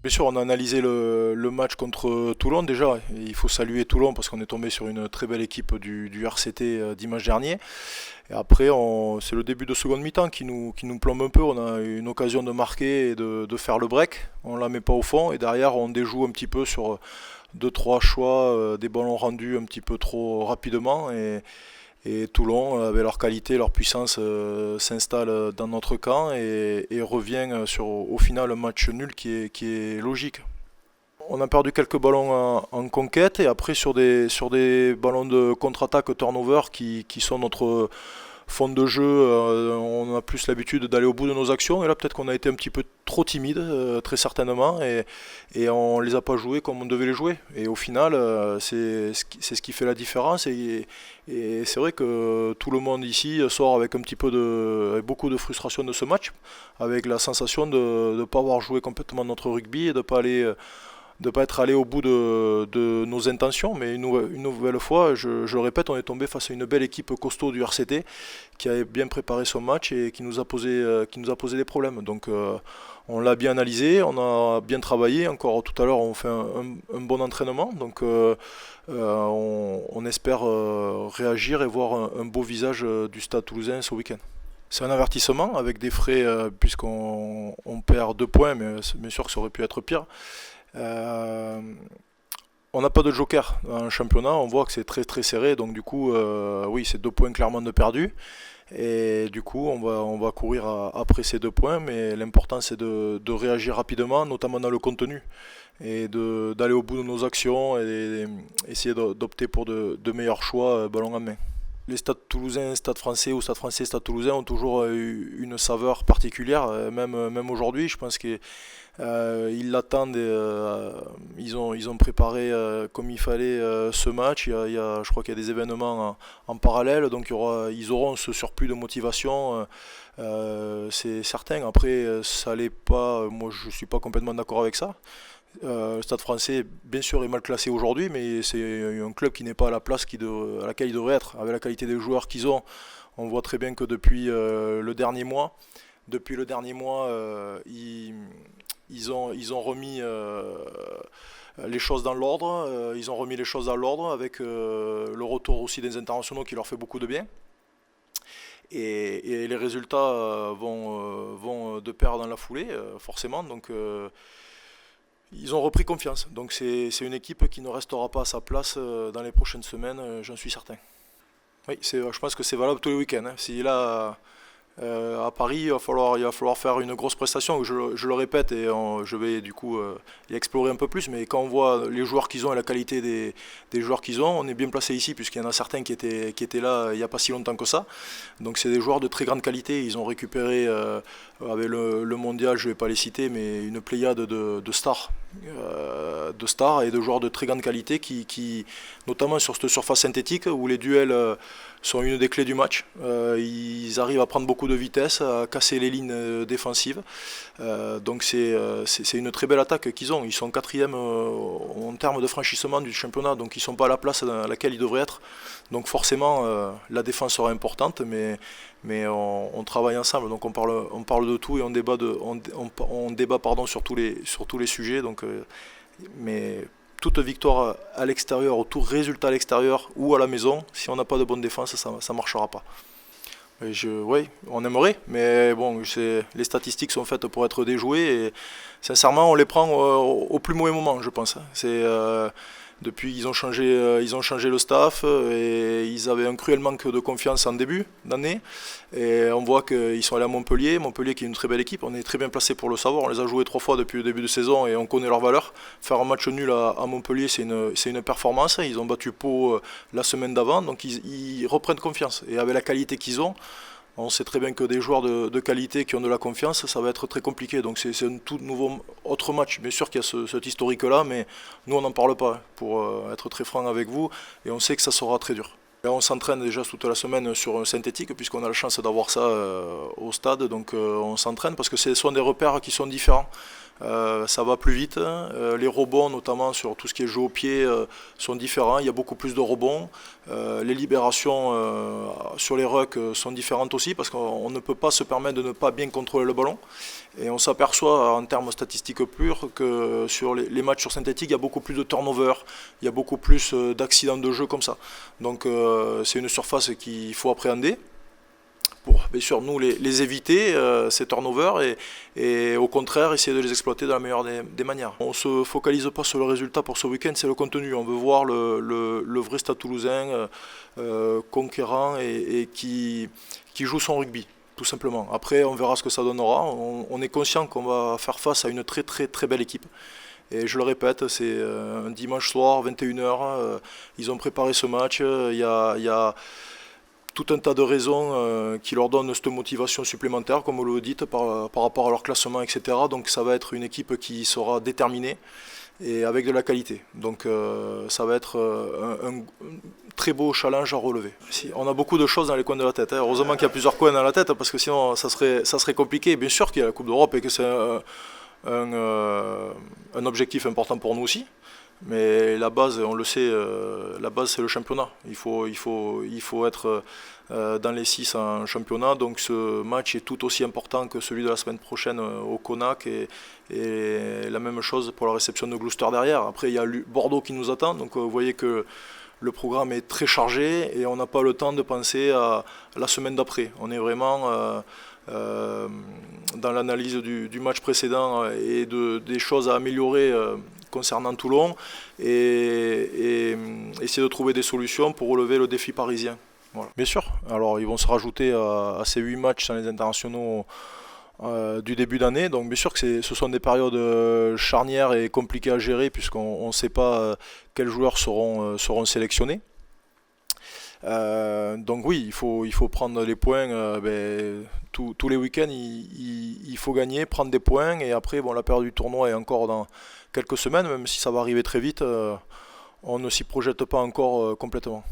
Bien sûr, on a analysé le match contre Toulon déjà. Et il faut saluer Toulon parce qu'on est tombé sur une très belle équipe du RCT dimanche dernier. Et après, c'est le début de seconde mi-temps qui nous plombe un peu. On a eu une occasion de marquer et de faire le break. On la met pas au fond. Et derrière, on déjoue un petit peu sur deux, trois choix, des ballons rendus un petit peu trop rapidement. Et Toulon, avec leur qualité, leur puissance, s'installe dans notre camp et revient sur au final un match nul qui est logique. On a perdu quelques ballons en conquête et après sur des ballons de contre-attaque turnover qui sont notre fond de jeu, on a plus l'habitude d'aller au bout de nos actions et là peut-être qu'on a été un petit peu trop timide, très certainement, et on les a pas joués comme on devait les jouer. Et au final, c'est ce qui fait la différence et c'est vrai que tout le monde ici sort avec avec beaucoup de frustration de ce match, avec la sensation de ne pas avoir joué complètement notre rugby et de pas être allé au bout de nos intentions, mais une nouvelle fois, je le répète, on est tombé face à une belle équipe costaud du RCT qui avait bien préparé son match et qui nous a posé des problèmes. Donc on l'a bien analysé, on a bien travaillé. Encore tout à l'heure, on fait un bon entraînement, donc on espère réagir et voir un beau visage du Stade Toulousain ce week-end. C'est un avertissement avec des frais puisqu'on perd 2 points, mais bien sûr que ça aurait pu être pire. Euh, on n'a pas de joker dans le championnat, on voit que c'est très très serré, donc du coup, oui, c'est 2 points clairement de perdus. Et du coup, on va courir après ces 2 points, mais l'important c'est de réagir rapidement, notamment dans le contenu, et d'aller au bout de nos actions et essayer d'opter pour de meilleurs choix ballon en main. Les stades toulousains, stade français ou stade français, stade toulousain ont toujours eu une saveur particulière, même aujourd'hui. Je pense qu'ils l'attendent, ils ont préparé comme il fallait ce match. Je crois qu'il y a des événements en parallèle, donc ils auront ce surplus de motivation, c'est certain. Après, ça l'est pas, moi je suis pas complètement d'accord avec ça. Le Stade français, bien sûr, est mal classé aujourd'hui, mais c'est un club qui n'est pas à la place à laquelle il devrait être. Avec la qualité des joueurs qu'ils ont, on voit très bien que depuis le dernier mois, ils ont remis les choses dans l'ordre. Ils ont remis les choses dans l'ordre avec le retour aussi des internationaux qui leur fait beaucoup de bien. Et les résultats vont de pair dans la foulée, forcément. Donc, ils ont repris confiance. Donc c'est une équipe qui ne restera pas à sa place dans les prochaines semaines, j'en suis certain. Oui, je pense que c'est valable tous les week-ends, hein. Si là, à Paris, il va falloir faire une grosse prestation. Je le répète et je vais du coup y explorer un peu plus. Mais quand on voit les joueurs qu'ils ont et la qualité des joueurs qu'ils ont, on est bien placé ici puisqu'il y en a certains qui étaient là il n'y a pas si longtemps que ça. Donc c'est des joueurs de très grande qualité. Ils ont récupéré avec le mondial, je ne vais pas les citer, mais une pléiade de stars et de joueurs de très grande qualité notamment sur cette surface synthétique où les duels sont une des clés du match. Ils arrivent à prendre beaucoup de vitesse, à casser les lignes défensives. Donc c'est une très belle attaque qu'ils ont. Ils sont quatrième en termes de franchissement du championnat, donc ils ne sont pas à la place à laquelle ils devraient être. Donc forcément, la défense sera importante, mais on travaille ensemble. Donc on parle de tout et on débat pardon, sur tous les sujets. Donc, mais toute victoire à l'extérieur, ou tout résultat à l'extérieur ou à la maison, si on n'a pas de bonne défense, ça ne marchera pas. Oui, on aimerait, mais bon, les statistiques sont faites pour être déjouées et sincèrement, on les prend au plus mauvais moment, je pense, hein. Depuis ils ont changé le staff et ils avaient un cruel manque de confiance en début d'année. Et on voit qu'ils sont allés à Montpellier qui est une très belle équipe. On est très bien placé pour le savoir. On les a joués 3 fois depuis le début de saison et on connaît leur valeur. Faire un match nul à Montpellier, c'est une performance. Ils ont battu Pau la semaine d'avant, donc ils reprennent confiance. Et avec la qualité qu'ils ont, on sait très bien que des joueurs de qualité qui ont de la confiance, ça va être très compliqué. Donc c'est un tout nouveau autre match. Bien sûr qu'il y a cet historique-là, mais nous on n'en parle pas, hein, pour être très franc avec vous. Et on sait que ça sera très dur. Là, on s'entraîne déjà toute la semaine sur un synthétique, puisqu'on a la chance d'avoir ça au stade. Donc on s'entraîne parce que ce sont des repères qui sont différents. Ça va plus vite. Les rebonds, notamment sur tout ce qui est jeu au pied, sont différents. Il y a beaucoup plus de rebonds. Les libérations sur les rucks sont différentes aussi parce qu'on ne peut pas se permettre de ne pas bien contrôler le ballon. Et on s'aperçoit en termes statistiques purs que sur les matchs sur synthétique, il y a beaucoup plus de turnover, il y a beaucoup plus d'accidents de jeu comme ça. Donc c'est une surface qu'il faut appréhender pour bien sûr nous les éviter, ces turnovers, et au contraire essayer de les exploiter de la meilleure des manières. On ne se focalise pas sur le résultat pour ce week-end, c'est le contenu. On veut voir le vrai Stade Toulousain conquérant et qui joue son rugby, tout simplement. Après on verra ce que ça donnera. On est conscient qu'on va faire face à une très très très belle équipe. Et je le répète, c'est un dimanche soir, 21h, ils ont préparé ce match, il y a tout un tas de raisons qui leur donnent cette motivation supplémentaire, comme vous le dites, par rapport à leur classement, etc. Donc ça va être une équipe qui sera déterminée et avec de la qualité. Donc ça va être un très beau challenge à relever. On a beaucoup de choses dans les coins de la tête. Heureusement qu'il y a plusieurs coins dans la tête, parce que sinon ça serait compliqué. Bien sûr qu'il y a la Coupe d'Europe et que c'est un objectif important pour nous aussi. Mais la base, on le sait, la base c'est le championnat. Il faut être dans les 6 en championnat. Donc ce match est tout aussi important que celui de la semaine prochaine au Konak. Et la même chose pour la réception de Gloucester derrière. Après il y a Bordeaux qui nous attend. Donc vous voyez que le programme est très chargé et on n'a pas le temps de penser à la semaine d'après. On est vraiment dans l'analyse du match précédent et des choses à améliorer concernant Toulon et essayer de trouver des solutions pour relever le défi parisien. Voilà. Bien sûr, alors ils vont se rajouter à ces 8 matchs sans les internationaux du début d'année, donc bien sûr que ce sont des périodes charnières et compliquées à gérer puisqu'on ne sait pas quels joueurs seront sélectionnés. Donc oui, il faut prendre les points tous les week-ends, il faut gagner, prendre des points, et après bon, la période du tournoi est encore dans quelques semaines, même si ça va arriver très vite, on ne s'y projette pas encore complètement.